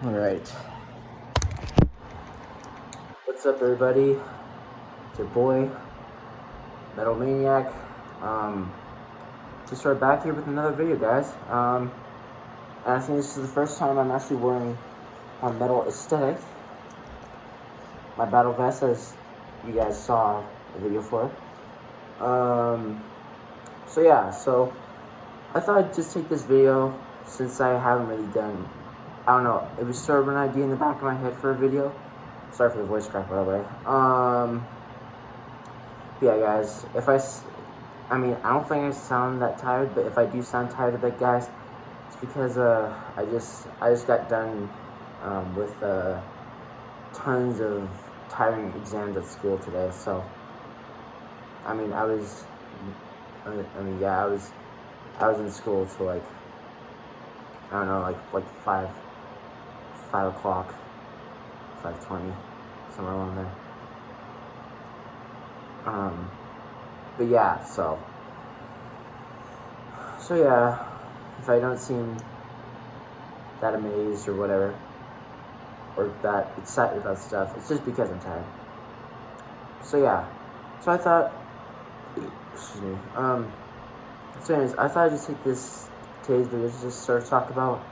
Alright. What's up, everybody? It's your boy, Metalmaniac. Just right back here with another video, guys. And I think this is the first time I'm actually wearing a metal aesthetic. My battle vest, as you guys saw a video for. So I thought I'd just take this video since I haven't really done, I don't know, it was sort of an idea in the back of my head for a video. Sorry for the voice crack, by the way. Yeah, guys, I don't think I sound that tired, but if I do sound tired a bit, guys, it's because, I just got done, with, tons of tiring exams at school today, so, I was in school till, like, I don't know, like 5 o'clock, 5:20, somewhere along there. But yeah, so yeah, if I don't seem that amazed or whatever, or that excited about stuff, it's just because I'm tired. So yeah, so I thought, excuse me, so anyways, I thought I'd just take today's video to just sort of talk about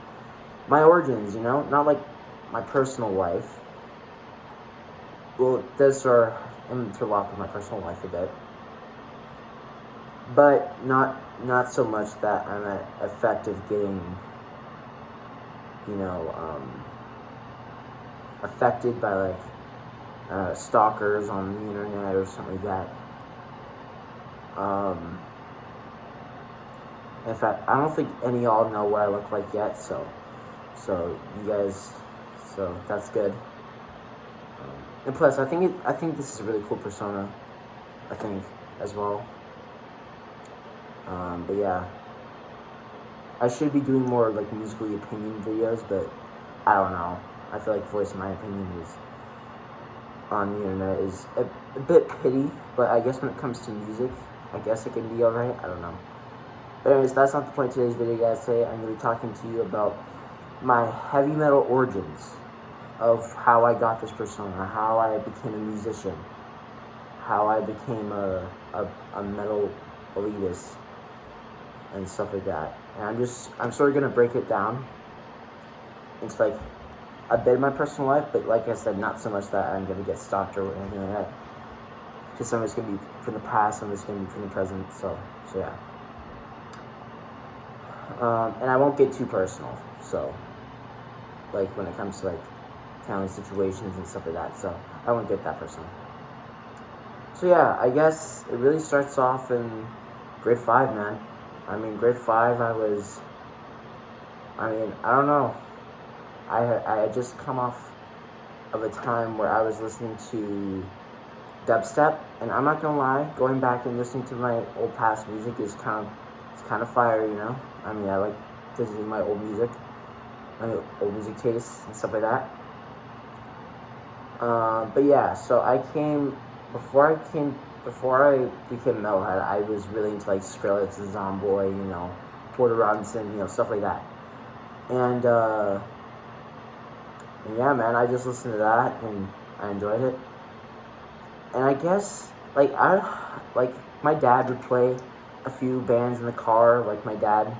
my origins, not like my personal life. Well, it does sort of interlock with my personal life a bit, but not so much that I'm effective getting, affected by like stalkers on the internet or something like that. In fact, I don't think any of y'all know what I look like yet, so you guys, so that's good. And plus, I think this is a really cool persona, I think, as well. But yeah, I should be doing more like musically opinion videos, but I don't know. I feel like voicing my opinion is on the internet is a bit pity, but I guess when it comes to music, I guess it can be alright. I don't know. But anyways, that's not the point of today's video, guys. Today I'm going to be talking to you about my heavy metal origins, of how I got this persona, how I became a musician, how I became a metal elitist, and stuff like that. And I'm sort of going to break it down into like a bit of my personal life, but like I said, not so much that I'm going to get stalked or anything like that. Because some of it's going to be from the past, some of it's going to be from the present, so yeah. And I won't get too personal, so, like, when it comes to, like, family situations and stuff like that, so I won't get that personal. So yeah, I guess it really starts off in grade 5, man. Grade 5, I don't know. I had just come off of a time where I was listening to dubstep, and I'm not gonna lie, going back and listening to my old past music is kind of fire, I like visiting my old music tastes and stuff like that. But yeah, so before I became metalhead, I was really into like Skrillex and Zomboy, Porter Robinson, stuff like that. And yeah, man, I just listened to that and I enjoyed it. And I guess like my dad would play a few bands in the car. Like my dad,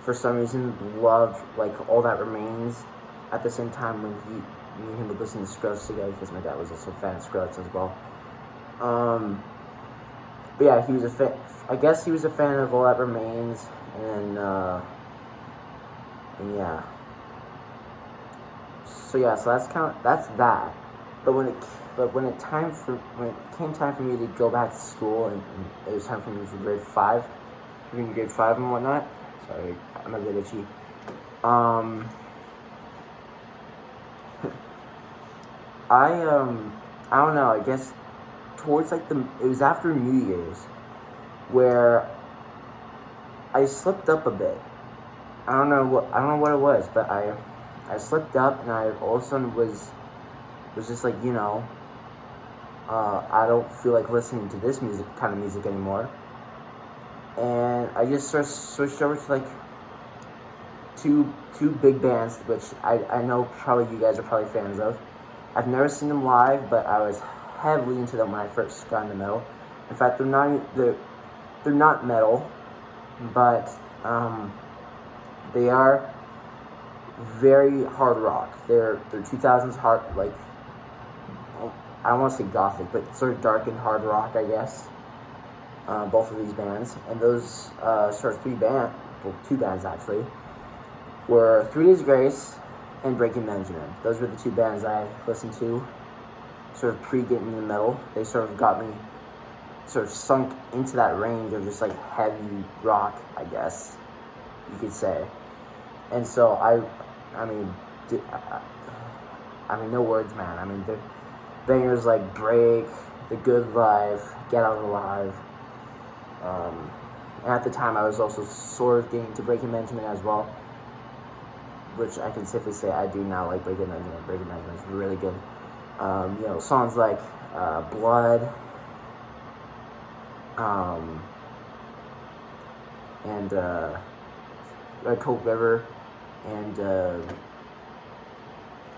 for some reason, loved like All That Remains. At the same time, when me and him would listen to Skrillex together, because my dad was also a fan of Skrillex as well. But yeah, he was a fan. I guess he was a fan of All That Remains, and yeah. So yeah, so that's that. But when it came time for me to go back to school, and it was time for me for grade 5 and whatnot. Sorry, I'm a bit itchy. I don't know. I guess towards like it was after New Year's, where I slipped up a bit. I don't know what it was, but I slipped up, and I all of a sudden was just like, I don't feel like listening to this kind of music anymore. And I just sort of switched over to like two big bands, which I know probably you guys are probably fans of. I've never seen them live, but I was heavily into them when I first got into metal. In fact, they're not metal, but they are very hard rock. They're 2000s hard, like, I don't want to say gothic, but sort of dark and hard rock, I guess. Both of these bands, and those two bands actually, were 3 Days Grace and Breaking Benjamin. Those were the two bands I listened to, sort of pre-getting into metal. They sort of got me sort of sunk into that range of just like heavy rock, I guess you could say. And so I mean, no words, man. I mean, the bangers like Break, The Good Life, Get Out Alive. And at the time, I was also sort of getting into Breaking Benjamin as well, which I can safely say I do now like Breaking Benjamin. Breaking Benjamin is really good. You know, songs like Blood, and Red Coat River, and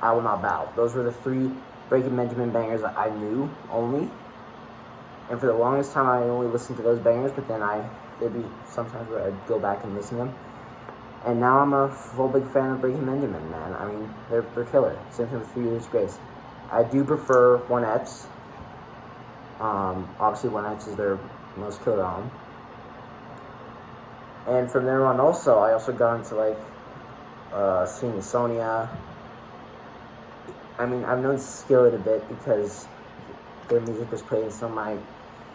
I Will Not Bow. Those were the 3 Breaking Benjamin bangers that I knew only. And for the longest time, I only listened to those bangers, but then there'd be sometimes where I'd go back and listen to them. And now I'm a full big fan of Breaking Benjamin, man. I mean, they're killer. Same thing with 3 Days Grace. I do prefer One X. Obviously, One X is their most killer album. And from there on, also, I also got into like singing Sonia. I mean, I've known Skillet a bit because their music was played in some of my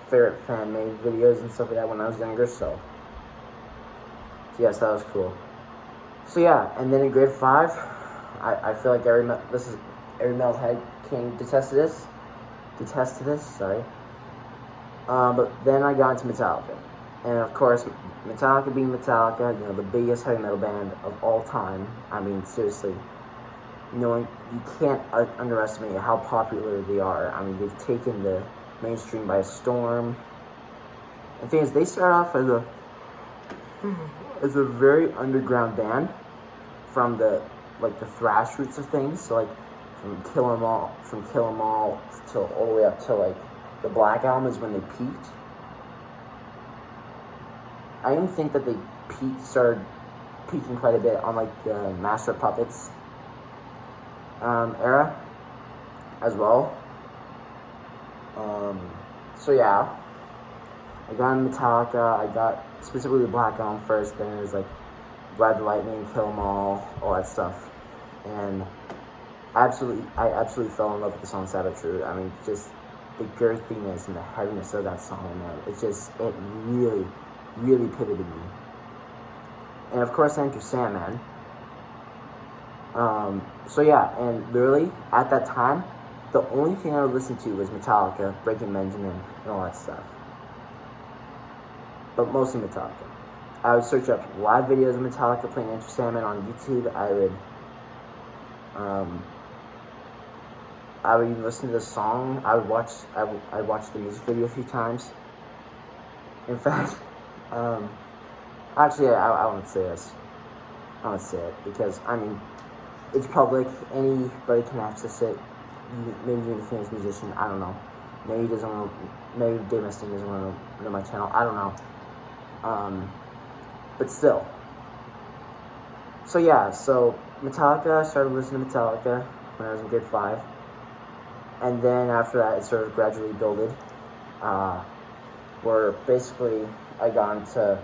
favorite fan-made videos and stuff like that when I was younger, so yes, that was cool. So yeah, and then in grade 5, I feel like every metalhead can detest to this, sorry. But then I got into Metallica, and of course, Metallica being Metallica, you know, the biggest heavy metal band of all time. I mean, seriously, you can't underestimate how popular they are. I mean, they've taken the mainstream by storm. The thing is, they start off as a very underground band from the thrash roots of things. So like from Kill 'Em All till all the way up to like the Black Album is when they peaked. I even think that they started peaking quite a bit on like the Master of Puppets era as well. So yeah, I got in Metallica. I got specifically the Black Album first, then it was like Ride the Lightning, Kill 'Em all that stuff, and I absolutely fell in love with the song Sabbath True. I mean, just the girthiness and the heaviness of that song, man. It really, really pivoted me. And of course, Enter Sandman. So yeah, and literally at that time, the only thing I would listen to was Metallica, Breaking Benjamin, and all that stuff. But mostly Metallica. I would search up live videos of Metallica playing Enter Sandman on YouTube. I would even listen to the song. I'd watch the music video a few times. In fact, actually, I won't say this. I won't say it because, I mean, it's public. Anybody can access it. Maybe you're a famous musician. I don't know. Maybe Dave Mustaine doesn't want to know my channel. I don't know. But still. So yeah. So Metallica. I started listening to Metallica when I was in grade 5, and then after that, it sort of gradually builded. Where basically I got into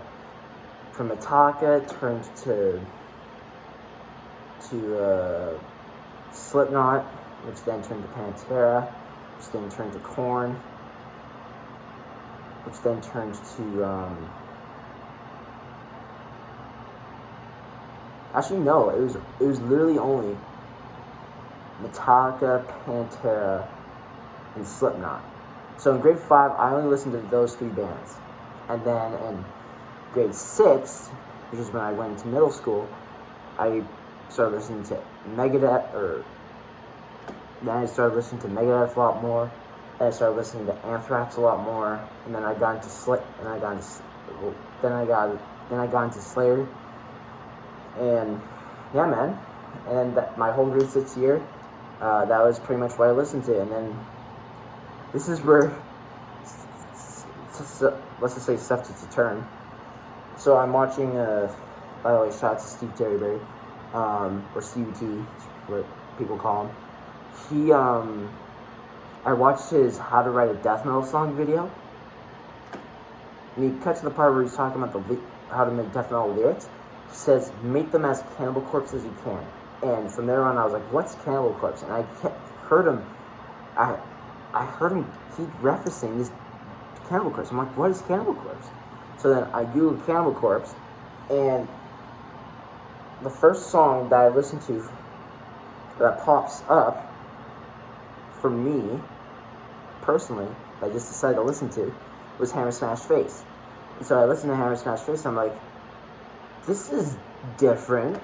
from Metallica, turned to Slipknot, which then turned to Pantera, which then turned to Korn, which then turned to actually no, it was literally only Metallica, Pantera, and Slipknot. So in grade 5, I only listened to those 3 bands, and then in grade 6, which is when I went into middle school, I started listening to Megadeth, then I started listening to Megadeth a lot more, then I started listening to Anthrax a lot more, and then I got into Slayer, and yeah, man. And then my whole grade 6 year, that was pretty much what I listened to. And then this is where, let's just say, stuff takes a turn. So I'm watching, by the way, shout out to Steve Terryberry, or Stevie T, what people call him. I watched his How to Write a Death Metal Song video. And he cuts to the part where he's talking about how to make death metal lyrics. He says, make them as Cannibal Corpse as you can. And from there on, I was like, what's Cannibal Corpse? And I heard him keep referencing this Cannibal Corpse. I'm like, what is Cannibal Corpse? So then I Googled Cannibal Corpse, and the first song that I listened to that pops up for me, personally, that I just decided to listen to, was Hammer Smash Face. And so I listened to Hammer Smash Face, and I'm like, this is different.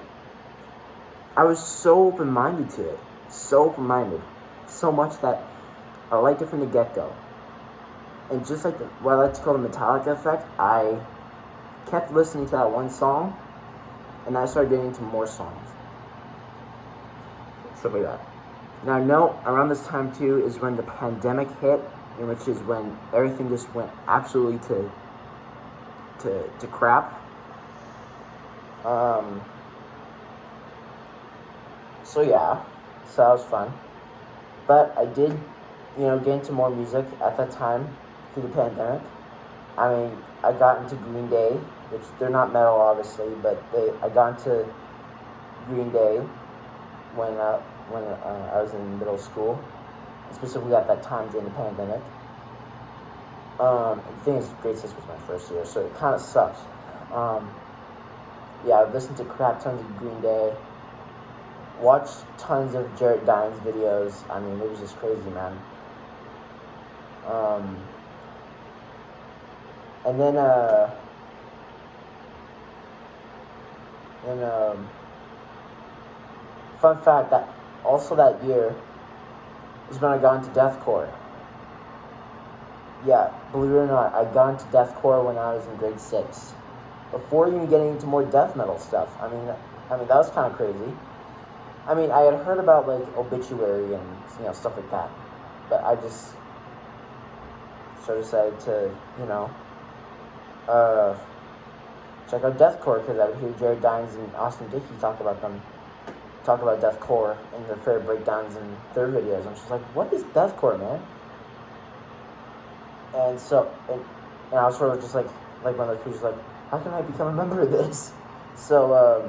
I was so open-minded to it. So open-minded. So much that I liked it from the get-go. And just like what I like to call the Metallic effect, I kept listening to that one song, and I started getting into more songs. Stuff like that. Now I know around this time too is when the pandemic hit, in which is when everything just went absolutely to crap. So yeah, so that was fun. But I did, get into more music at that time through the pandemic. I mean, I got into Green Day, which they're not metal obviously, but I got into Green Day when I was in middle school, specifically at that time during the pandemic. The thing is, grade 6 was my first year, so it kind of sucked. Yeah, I listened to crap tons of Green Day, watched tons of Jared Dines videos. I mean, it was just crazy, man. And then, fun fact, that also that year is when I got into deathcore. Yeah, believe it or not, I got into deathcore when I was in grade 6. Before even getting into more death metal stuff. I mean that was kind of crazy. I mean, I had heard about like Obituary and stuff like that, but I just sort of decided to check out deathcore because I would hear Jared Dines and Austin Dickey talk about deathcore in their fair breakdowns and their videos. I'm just like, what is deathcore, man? And so, and I was sort of just like one of those who's like, how can I become a member of this? So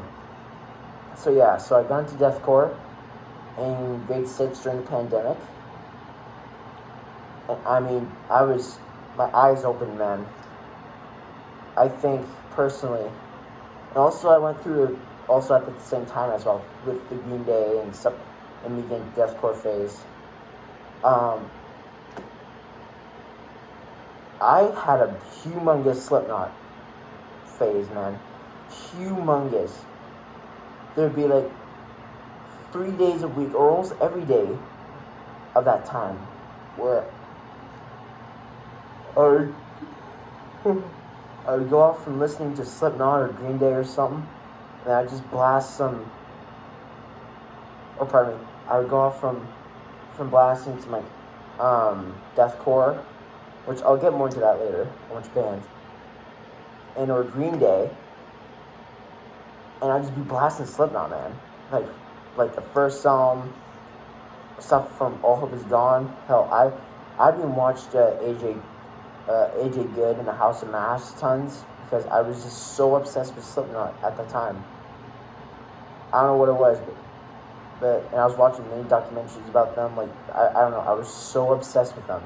yeah, so I got into deathcore in grade 6 during the pandemic. And I mean, my eyes open, man. I think, personally. And also I went through it also at the same time as well, with the Green Day and stuff, and me getting deathcore phase. I had a humongous Slipknot phase, man. Humongous. There'd be like 3 days a week, or almost every day of that time, where I would go out from listening to Slipknot or Green Day or something, and I'd just blast some, I would go out from blasting some like deathcore, which I'll get more into that later, on which bands, or Green Day, and I'd just be blasting Slipknot, man. Like the first song, stuff from All Hope Is Gone. Hell, I've been watched AJ Good in the House of Mass tons, because I was just so obsessed with Slipknot at the time. I don't know what it was, but and I was watching many documentaries about them. Like I don't know, I was so obsessed with them.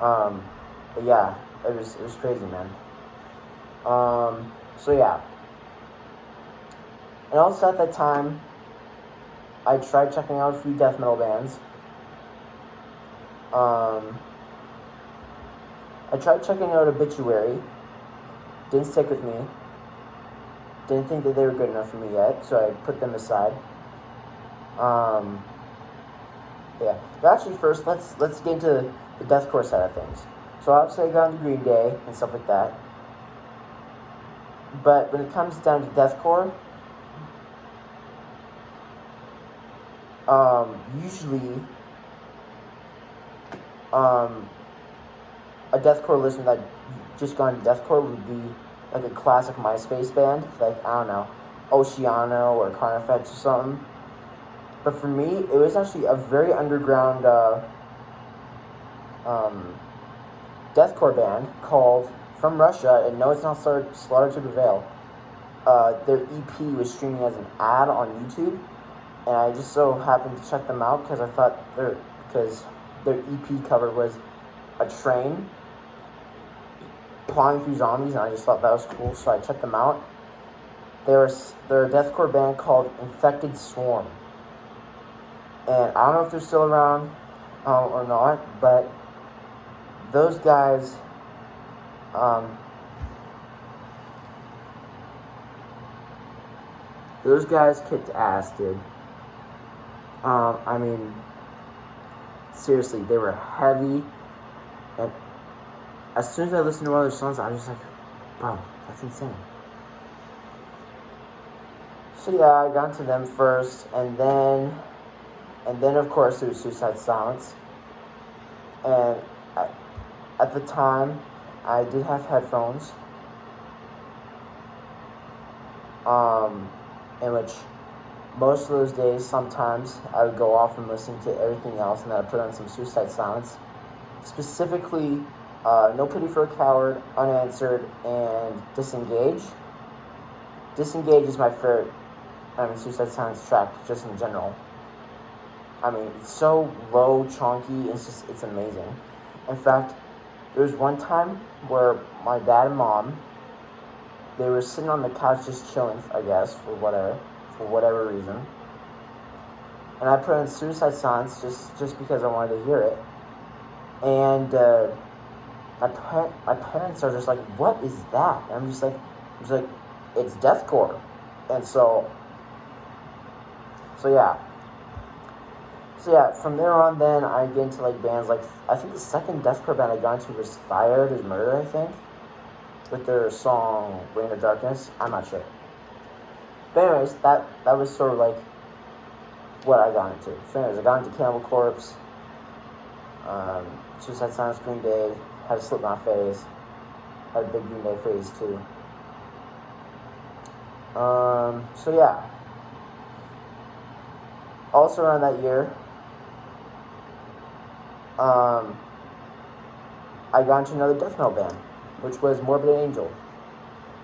But yeah, it was crazy, man. So yeah. And also at that time, I tried checking out a few death metal bands. I tried checking out Obituary. Didn't stick with me. Didn't think that they were good enough for me yet, so I put them aside. Yeah. But actually, first, let's get into the deathcore side of things. So obviously I got into Green Day and stuff like that. But when it comes down to deathcore, usually a deathcore listener that just gone to deathcore would be like a classic MySpace band, like I don't know, Oceano or Carnifex or something. But for me, it was actually a very underground deathcore band called from Russia, and no, it's not Slaughter to Prevail. Their EP was streaming as an ad on YouTube, and I just so happened to check them out because I thought their EP cover was a train plowing through zombies, and I just thought that was cool, so I checked them out. They're a deathcore band called Infected Swarm, and I don't know if they're still around or not, but those guys, kicked ass, dude. I mean, seriously, they were heavy, and as soon as I listened to one of their songs, I was just like, bro, that's insane. So yeah, I got into them first, and then of course there was Suicide Silence, and at the time, I did have headphones, in which most of those days, sometimes, I would go off and listen to everything else, and then I'd put on some Suicide Silence. Specifically, No Pity for a Coward, Unanswered, and Disengage. Disengage is my favorite, Suicide Silence track, just in general. I mean, it's so low, chunky, it's amazing. In fact, there was one time where my dad and mom, they were sitting on the couch just chilling, I guess, for whatever reason. And I put on Suicide Silence just because I wanted to hear it. And my parents are just like, what is that? And I'm just like, it's deathcore. And so yeah. So yeah, from there on then, I get into like bands like, I think the second deathcore band I got into was Fired as Murder, I think. With their song Reign of Darkness. I'm not sure. But anyways, that was sort of like what I got into. So anyways, I got into Cannibal Corpse, Suicide Silence, Green Day, had a Slipknot phase, had a big Green Day phase too. So yeah. Also around that year, I got into another death metal band, which was Morbid Angel.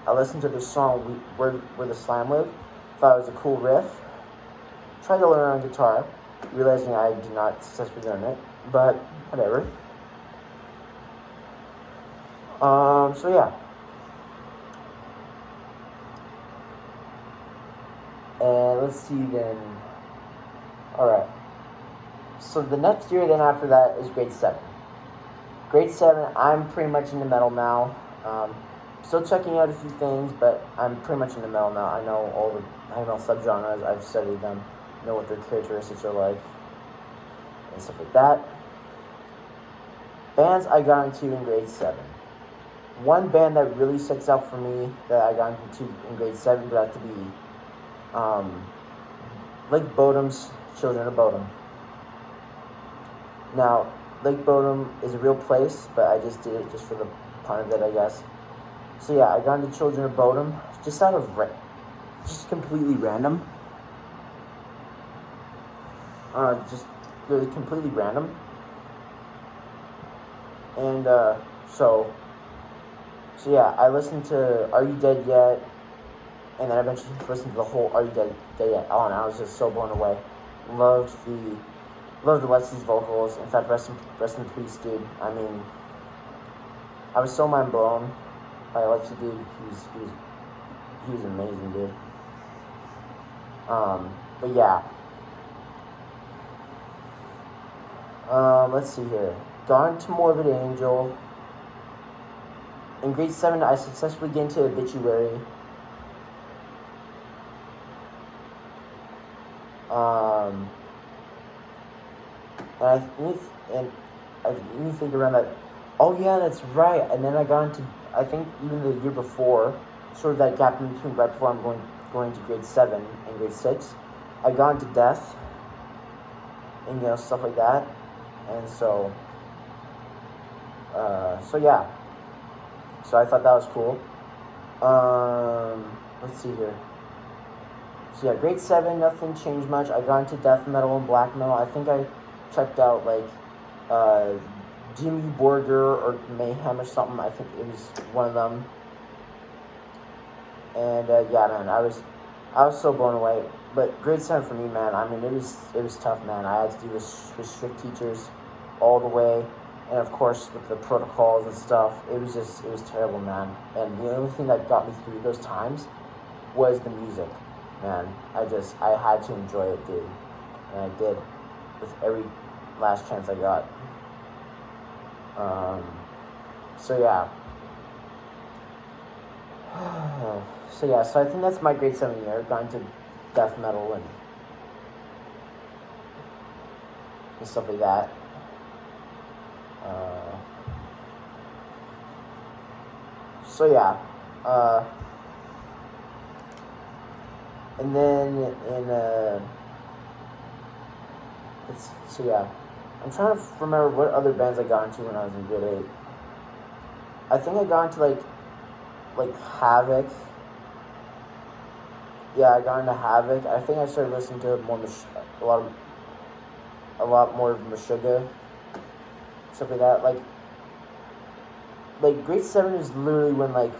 I listened to the song Where the Slime Live, thought it was a cool riff, tried to learn on guitar, realizing I did not successfully learn it, but whatever. So yeah. And let's see then. Alright. So the next year then after that is grade 7. Grade 7, I'm pretty much into metal now. Still checking out a few things, but I'm pretty much into metal now. I know all the heavy metal subgenres. I've studied them, know what their characteristics are like, and stuff like that. Bands I got into in grade 7. One band that really sticks out for me that I got into in grade 7 got to be Lake Bodom's Children of Bodom. Now, Lake Bodom is a real place, but I just did it just for the fun of it, I guess. So yeah, I got into Children of Bodom just out of just completely random. Just really completely random. And so yeah, I listened to Are You Dead Yet? And then I eventually listened to the whole Are You Dead Yet? Oh, and I was just so blown away. Loved Leslie's vocals. In fact, rest in peace, dude. I mean, I was so mind blown by Leslie, dude. He was amazing, dude. But yeah. Let's see here. Gone to Morbid Angel. In grade 7, I successfully get into Obituary. And I think around that. Oh yeah, that's right. And then I got into, I think even the year before, sort of that gap in between right before I'm going to grade 7 and grade 6. I got into death and stuff like that, and so yeah. So I thought that was cool. Let's see here. So yeah, grade 7, nothing changed much. I got into death metal and black metal. I think I checked out like Jimmy Borger or Mayhem or something. I think it was one of them. And yeah, man, I was so blown away. But grade 7 for me, man, I mean, it was tough, man. I had to do this with strict teachers all the way, and of course with the protocols and stuff. It was terrible, man. And the only thing that got me through those times was the music, man. I had to enjoy it, dude, and I did with every last chance I got. So yeah. So I think that's my grade 7 year. Got into death metal and stuff like that. So yeah. And then so yeah. I'm trying to remember what other bands I got into when I was in grade 8. I think I got into like Havoc. Yeah, I got into Havoc. I think I started listening to a lot more of Meshuggah, stuff like that. Like grade 7 is literally when like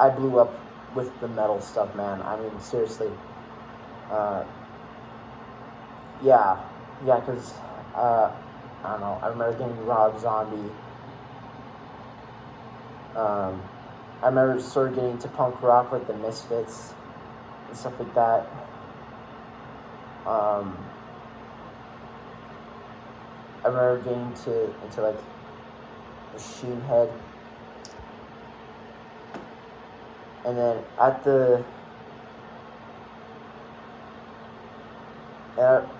I blew up with the metal stuff, man. I mean, seriously. Yeah, because I don't know. I remember getting Rob Zombie. I remember sort of getting into punk rock, like the Misfits and stuff like that. I remember getting into like Machine Head, and then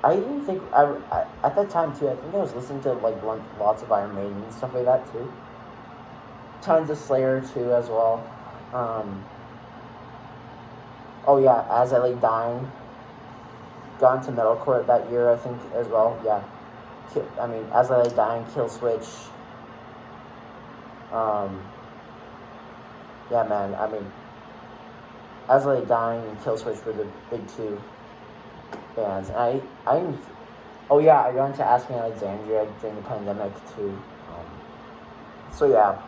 I even think I at that time too. I think I was listening to like lots of Iron Maiden and stuff like that too. Tons of Slayer too as well. Oh yeah, As I Lay Dying. Got into metalcore that year, I think, as well. Yeah. I mean, As I Lay Dying, Kill Switch. Yeah, man. I mean, As I Lay Dying and Kill Switch were the big two bands. And oh yeah, I got into Ask Me Alexandria during the pandemic too. So yeah,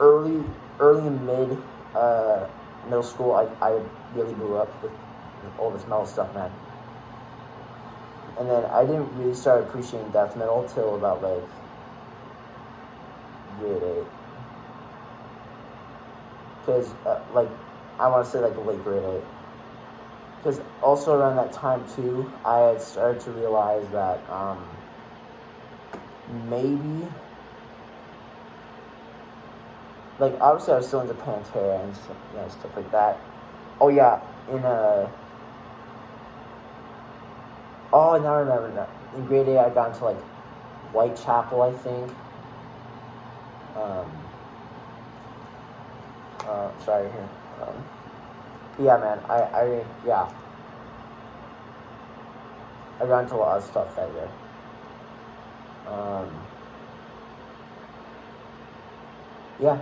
early and mid middle school, I really blew up with all this metal stuff, man. And then I didn't really start appreciating death metal till about like grade 8. Because like I want to say like late grade 8. Because also around that time too, I had started to realize that maybe, like, obviously I was still into Pantera and stuff like that. Oh yeah, now I remember that. In grade 8 I got into like Whitechapel, I think. Sorry here. Yeah, man, I got into a lot of stuff that year. Yeah,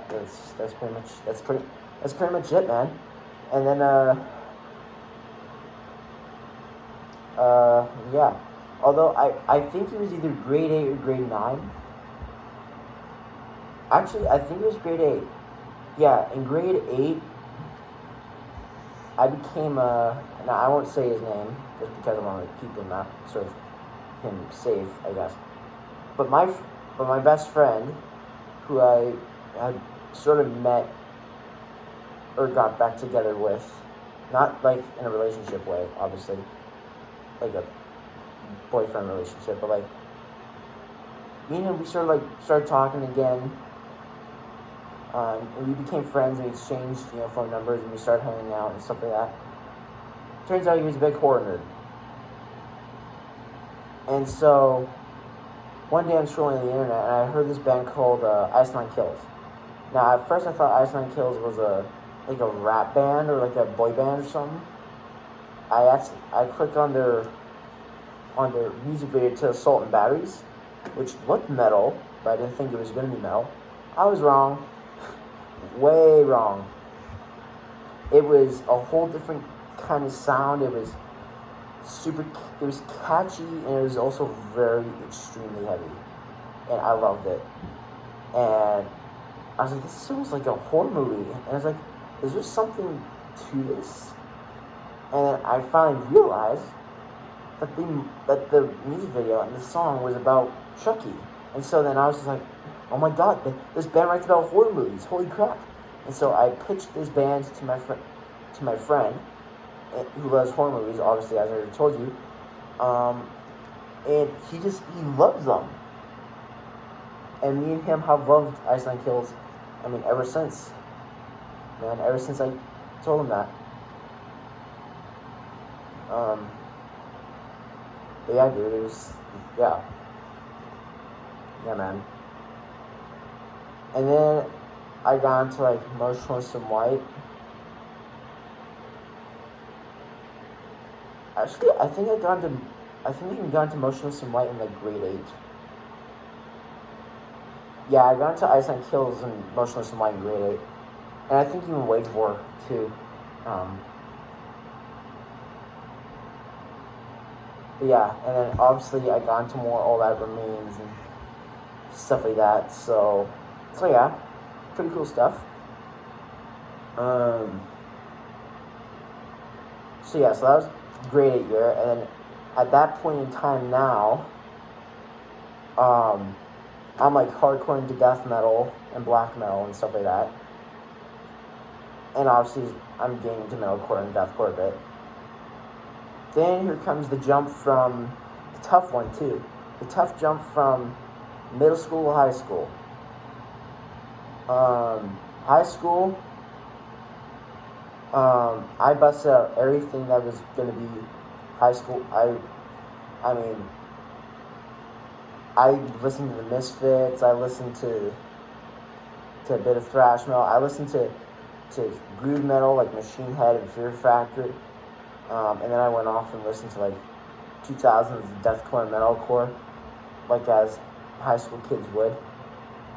that's pretty much it, man. And then yeah. Although I think it was either grade 8 or grade 9. Actually, I think it was grade 8. Yeah, in grade 8, I became now I won't say his name just because I want to keep him sort of him safe, I guess. But my best friend, who I had sort of met or got back together with, not like in a relationship way, obviously, like a boyfriend relationship, but like me and him, we sort of like started talking again. And we became friends and we exchanged, phone numbers and we started hanging out and stuff like that. Turns out he was a big horror nerd. And so, one day I'm scrolling on the internet and I heard this band called Ice Nine Kills. Now, at first I thought Ice Nine Kills was like a rap band or like a boy band or something. I clicked on their music video to Assault and Batteries, which looked metal, but I didn't think it was gonna be metal. I was wrong, way wrong. It was a whole different kind of sound. It was it was catchy, and it was also very extremely heavy, and I loved it. And I was like, this sounds like a horror movie, and I was like, is there something to this? And then I finally realized that the music video and the song was about Chucky, and so then I was just like, oh my god, this band writes about horror movies, holy crap! And so I pitched this band to my friend who loves horror movies, obviously, as I already told you, and he loves them, and me and him have loved Ice Nine Kills, I mean, ever since, man, ever since I told him that. But yeah, dude, yeah, man. And then I got into like Motionless in White. Actually, I think I got into Motionless in White in like grade 8. Yeah, I got into Ice Nine Kills and Motionless in White in grade 8, and I think even Wage War too. Yeah, and then obviously I got into more All That Remains and stuff like that. So yeah, pretty cool stuff. So that was grade 8 year, and then at that point in time now, I'm like hardcore into death metal and black metal and stuff like that. And obviously I'm getting into metalcore and deathcore a bit. Then here comes the jump from the tough one too. The tough jump from middle school to high school. High school, I busted out everything that was gonna be high school. I mean, I listened to the Misfits. I listened to a bit of thrash metal. I listened to groove metal like Machine Head and Fear Factory. And then I went off and listened to like 2000s deathcore and metalcore, like as high school kids would,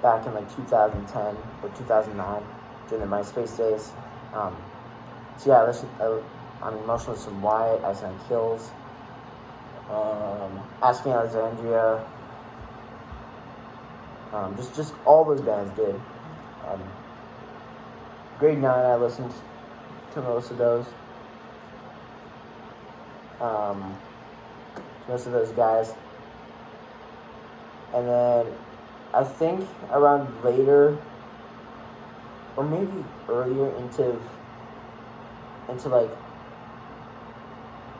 back in like 2010 or 2009 during the MySpace days. So yeah, I mean, Motionless in White, Ice Nine Kills, Asking Alexandria, just all those bands did. Grade 9, I listened to most of those. Most of those guys. And then I think around later, or maybe earlier into like,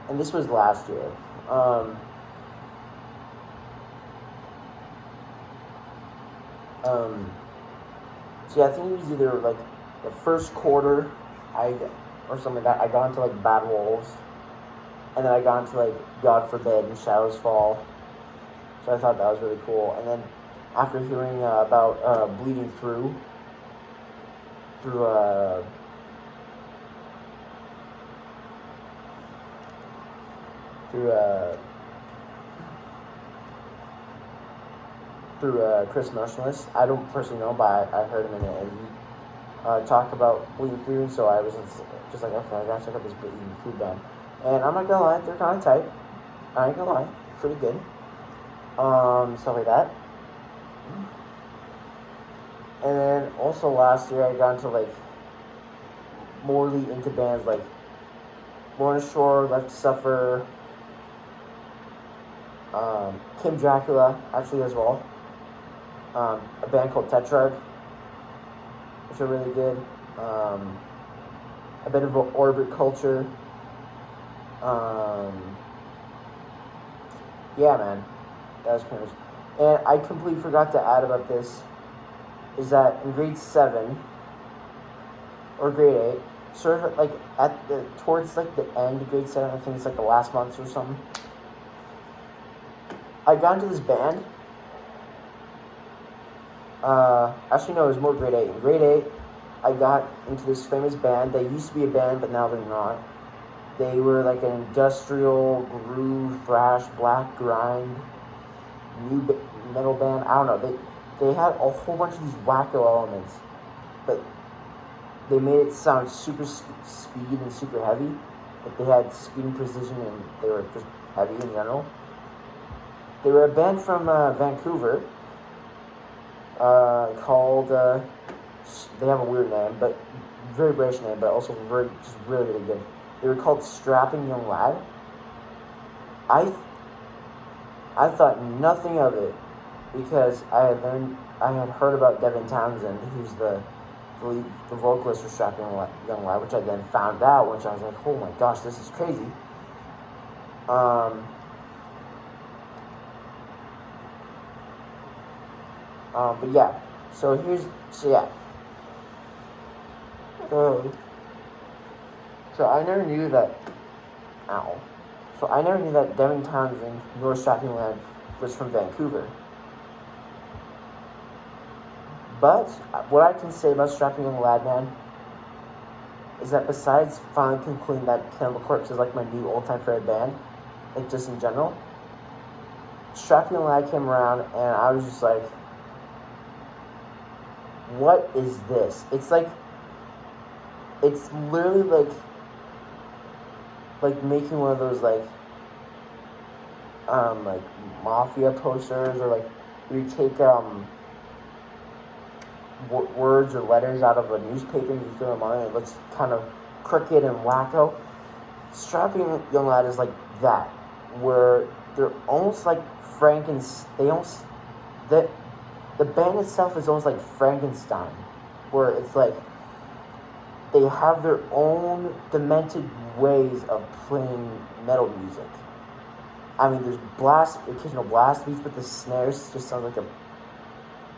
and this was last year. So yeah, I think it was either like the first quarter, or something like that. I got into like Bad Wolves, and then I got into like God Forbid and Shadows Fall. So I thought that was really cool. And then after hearing about Bleeding Through Chris Motionless, I don't personally know, but I heard him in an interview talk about Bleeding Through, so I was just like, okay, I gotta check out this Bleeding Through band. And I'm not gonna lie, they're kind of tight. I ain't gonna lie, pretty good. Stuff like that. And then also last year I got into like morely into bands like Lorna Shore, Left to Suffer, Kim Dracula actually as well. A band called Tetrarch, which are really good. A bit of Orbit Culture. Yeah, man, that was pretty much. And I completely forgot to add about this, is that in grade 7 or grade 8, sort of like towards like the end of grade 7, I think it's like the last months or something, I got into this band. Actually, no, it was more grade 8. In grade 8, I got into this famous band. They used to be a band, but now they're not. They were like an industrial groove, thrash, black grind, metal band. I don't know. They had a whole bunch of these wacko elements, but they made it sound super speed and super heavy. Like they had speed and precision, and they were just heavy in general. They were a band from Vancouver called. They have a weird name, but very British name, but also just really, really good. They were called Strapping Young Lad. I thought nothing of it because I had heard about Devin Townsend, who's the vocalist for Strapping Young Lad, which I then found out, which I was like, oh my gosh, this is crazy. But yeah, so I never knew that. Ow. So I never knew that Devin Townsend, nor Strapping Young Lad, was from Vancouver. But what I can say about Strapping Young Lad, man, is that besides finally concluding that Cannibal Corpse is like my new all-time favorite band, like just in general, Strapping Young Lad came around and I was just like, what is this? It's literally like making one of those like mafia posters, or like where you take words or letters out of a newspaper and you throw them on, and it looks kind of crooked and wacko. Strapping Young Lad is like that, where they're almost like the band itself is almost like Frankenstein, where it's like they have their own demented ways of playing metal music. I mean, there's occasional blast beats, but the snares just sound like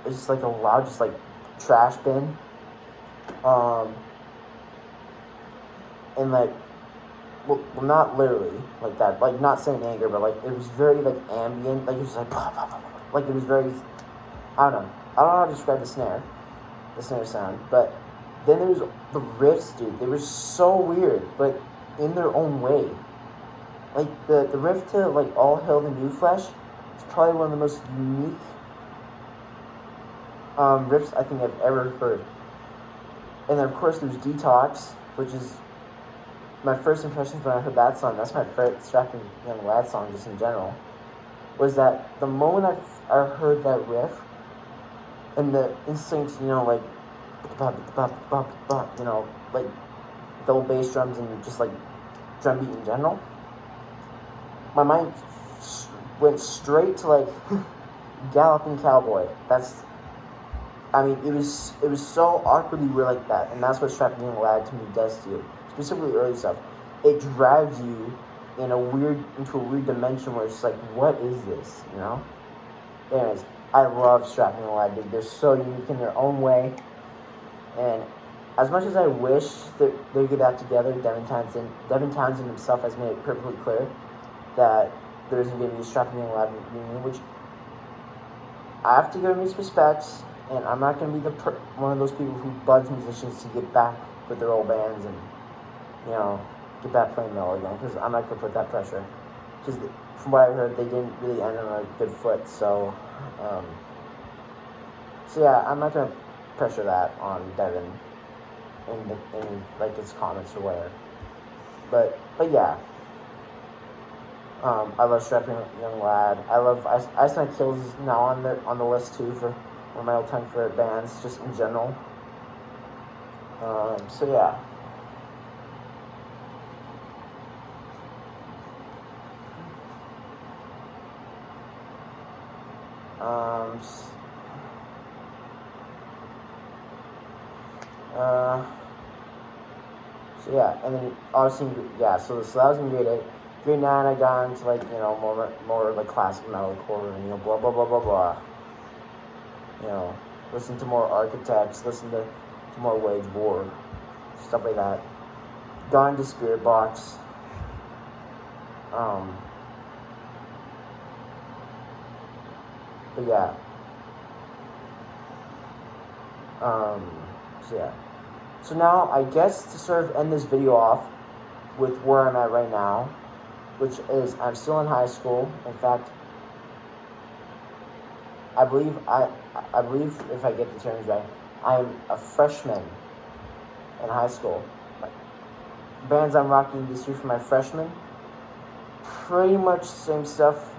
it's just like a loud, just like trash bin. And like, well, not literally like that, like not saying anger, but like it was very like ambient, like it was like, blah, blah, blah, blah. Like it was very, I don't know how to describe the snare sound, but then there was the riffs, dude. They were so weird, but in their own way. Like the riff to like All Hail the New Flesh is probably one of the most unique riffs I think I've ever heard. And then of course there's Detox, which is my first impressions when I heard that song. That's my favorite Strapping Young Lad song just in general. Was that the moment I heard that riff and the instinct, you know, like you know, like double bass drums and just like drum beat in general, my mind went straight to like Galloping Cowboy. It was so awkwardly weird like that, and that's what Strapping Young Lad to me does to you. Specifically early stuff. It drives you into a weird dimension where it's like, what is this, you know? Anyways, I love Strapping Young Lad, dude. They're so unique in their own way. And as much as I wish that they get back together, Devin Townsend himself has made it perfectly clear that there isn't going to be a Strapping Young Lad reunion, which I have to give him his respects, and I'm not going to be one of those people who bugs musicians to get back with their old bands and, you know, get back playing metal again, because I'm not going to put that pressure. Because from what I heard, they didn't really end on a good foot, so yeah, I'm not going to pressure that on Devin in like his comments or whatever. But yeah, I love Strapping Young Lad. I love Ice Nine Kills is now on the list too for one of my all-time favorite bands, just in general. So yeah. So yeah, and then obviously, yeah, so that was in grade 8. Grade 9, I got into like, you know, more like classic metalcore, and, you know, blah, blah, blah, blah, blah. You know, listen to more Architects, listen to more Wage War, stuff like that. Got into Spirit Box. But yeah. So yeah. So now I guess to sort of end this video off with where I'm at right now, which is I'm still in high school. In fact, I believe if I get the terms right, I'm a freshman in high school. Bands I'm rocking this year for my freshman, pretty much same stuff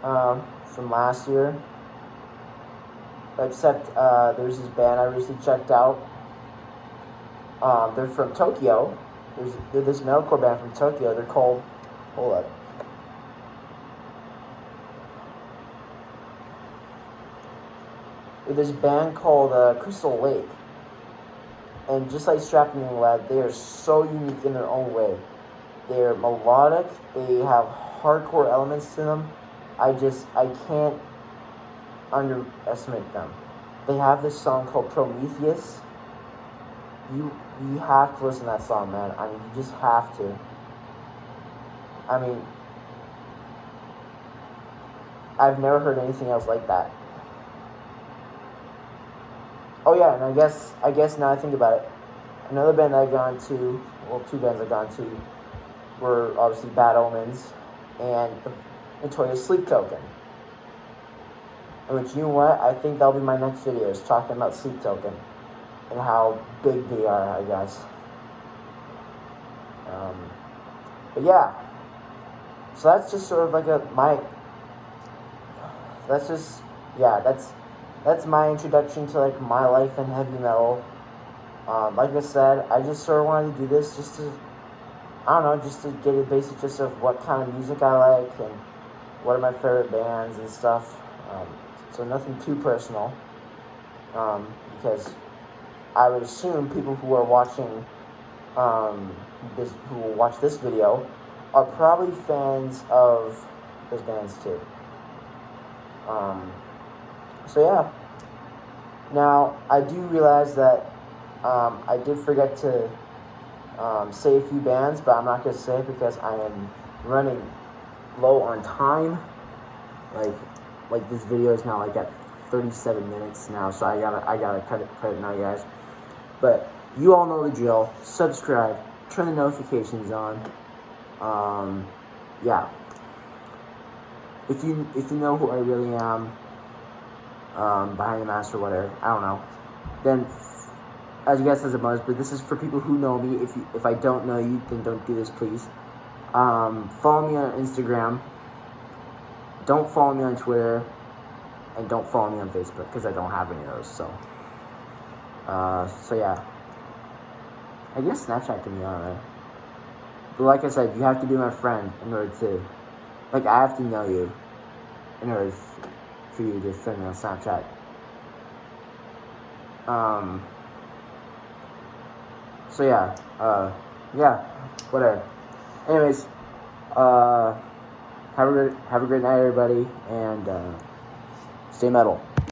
from last year, except there's this band I recently checked out. They're from Tokyo. They're this metalcore band from Tokyo. They're called, hold up. They're this band called Crystal Lake. And just like Strapping Young Lad, they are so unique in their own way. They're melodic. They have hardcore elements to them. I can't underestimate them. They have this song called Prometheus. You have to listen to that song, man. I mean, you just have to. I mean, I've never heard anything else like that. Oh yeah, and I guess now I think about it, another band I've gone to, well, two bands I've gone to, were obviously Bad Omens and the notorious Sleep Token. And which, you know what, I think that'll be my next video, is talking about Sleep Token and how big they are, I guess. But yeah, so that's just sort of like that's my introduction to like my life in heavy metal. Like I said, I just sort of wanted to do this just to, I don't know, just to get a basic gist of what kind of music I like and what are my favorite bands and stuff. So nothing too personal, because I would assume people who are watching who will watch this video are probably fans of those bands too. So yeah. Now I do realize that I did forget to say a few bands, but I'm not gonna say it because I am running low on time. Like this video is now like at 37 minutes now, so I gotta cut it now, guys. But you all know the drill. Subscribe, turn the notifications on. Yeah. If you know who I really am, behind the mask or whatever, I don't know, then as you guys as a bonus, but this is for people who know me. If I don't know you, then don't do this, please. Follow me on Instagram. Don't follow me on Twitter, and don't follow me on Facebook because I don't have any of those. So yeah. I guess Snapchat can be on there. But like I said, you have to be my friend in order to, like, I have to know you in order for you to friend me on Snapchat. So yeah, whatever. Anyways, have a great night, everybody, and stay metal.